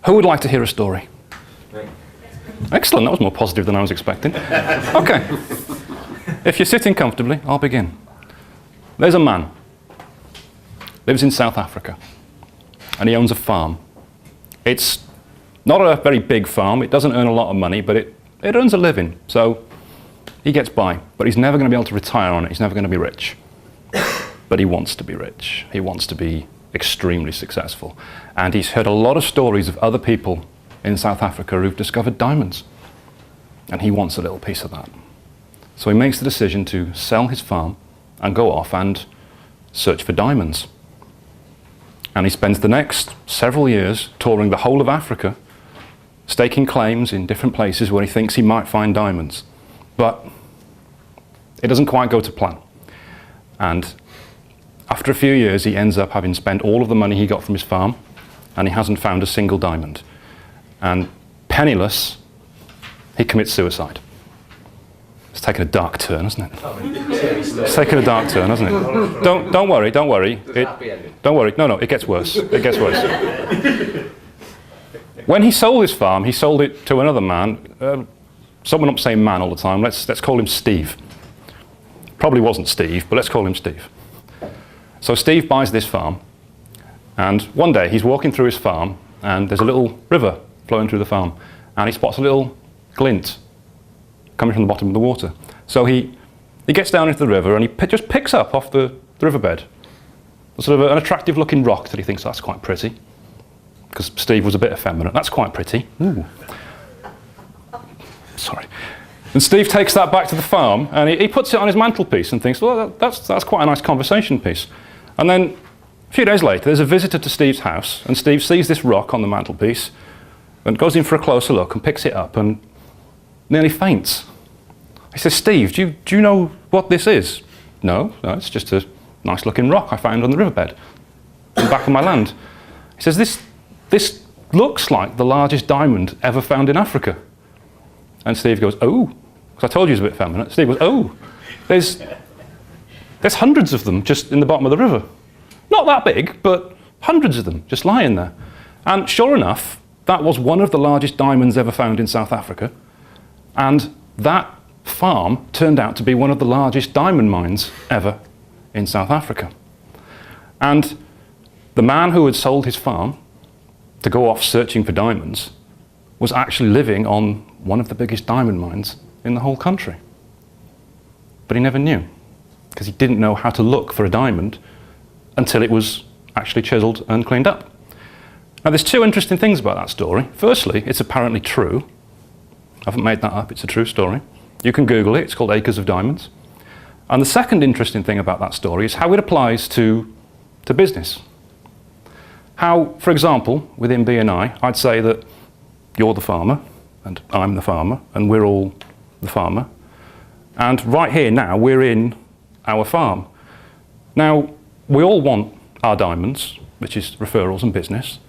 Who would like to hear a story? Excellent, that was more positive than I was expecting. Okay, if you're sitting comfortably, I'll begin. There's a man, lives in South Africa, and he owns a farm. It's not a very big farm, it doesn't earn a lot of money, but it earns a living, so he gets by. But he's never going to be able to retire on it, he's never going to be rich. But he wants to be rich, he wants to be extremely successful. And he's heard a lot of stories of other people in South Africa who've discovered diamonds. And he wants a little piece of that. So he makes the decision to sell his farm and go off and search for diamonds. And he spends the next several years touring the whole of Africa, staking claims in different places where he thinks he might find diamonds. But it doesn't quite go to plan. And after a few years, he ends up having spent all of the money he got from his farm, and he hasn't found a single diamond. And penniless, he commits suicide. It's taken a dark turn, hasn't it? It's taken a dark turn, hasn't it? Don't worry, don't worry. Don't worry, no, it gets worse. It gets worse. When he sold his farm, he sold it to another man. Someone up saying man all the time. Let's call him Steve. Probably wasn't Steve, but let's call him Steve. So Steve buys this farm, and one day he's walking through his farm, and there's a little river flowing through the farm, and he spots a little glint coming from the bottom of the water. So he gets down into the river, and he just picks up off the riverbed sort of an attractive looking rock that he thinks that's quite pretty, because Steve was a bit effeminate. That's quite pretty. Ooh. Sorry. And Steve takes that back to the farm, and he puts it on his mantelpiece and thinks, well, that's quite a nice conversation piece. And then a few days later, there's a visitor to Steve's house, and Steve sees this rock on the mantelpiece and goes in for a closer look and picks it up and nearly faints. He says, Steve, do you know what this is? No, it's just a nice looking rock I found on the riverbed in the back of my land. He says, this looks like the largest diamond ever found in Africa. And Steve goes, oh, because I told you he was a bit effeminate. Steve goes, oh, there's hundreds of them just in the bottom of the river. Not that big, but hundreds of them just lying there. And sure enough, that was one of the largest diamonds ever found in South Africa. And that farm turned out to be one of the largest diamond mines ever in South Africa. And the man who had sold his farm to go off searching for diamonds was actually living on one of the biggest diamond mines in the whole country. But he never knew, because he didn't know how to look for a diamond until it was actually chiseled and cleaned up. Now there's two interesting things about that story. Firstly, it's apparently true. I haven't made that up, it's a true story. You can Google it, it's called Acres of Diamonds. And the second interesting thing about that story is how it applies to business. How, for example, within BNI, I'd say that you're the farmer, and I'm the farmer, and we're all the farmer. And right here now, we're in our farm. Now, we all want our diamonds, which is referrals and business.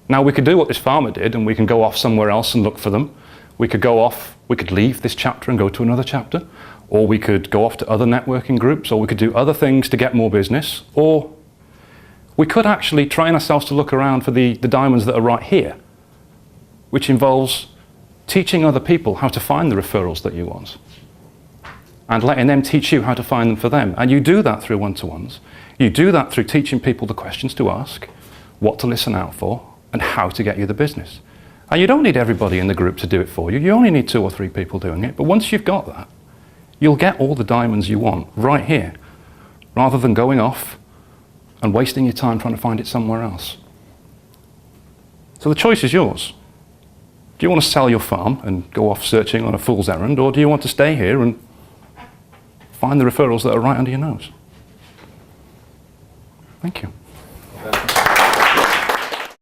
Now, we could do what this farmer did, and we can go off somewhere else and look for them. We could go off, we could leave this chapter and go to another chapter, or we could go off to other networking groups, or we could do other things to get more business, or we could actually train ourselves to look around for the diamonds that are right here, which involves teaching other people how to find the referrals that you want and letting them teach you how to find them for them. And you do that through one-to-ones. You do that through teaching people the questions to ask, what to listen out for, and how to get you the business. And you don't need everybody in the group to do it for you. You only need 2 or 3 people doing it. But once you've got that, you'll get all the diamonds you want right here, rather than going off and wasting your time trying to find it somewhere else. So the choice is yours. Do you want to sell your farm and go off searching on a fool's errand, or do you want to stay here and find the referrals that are right under your nose? Thank you.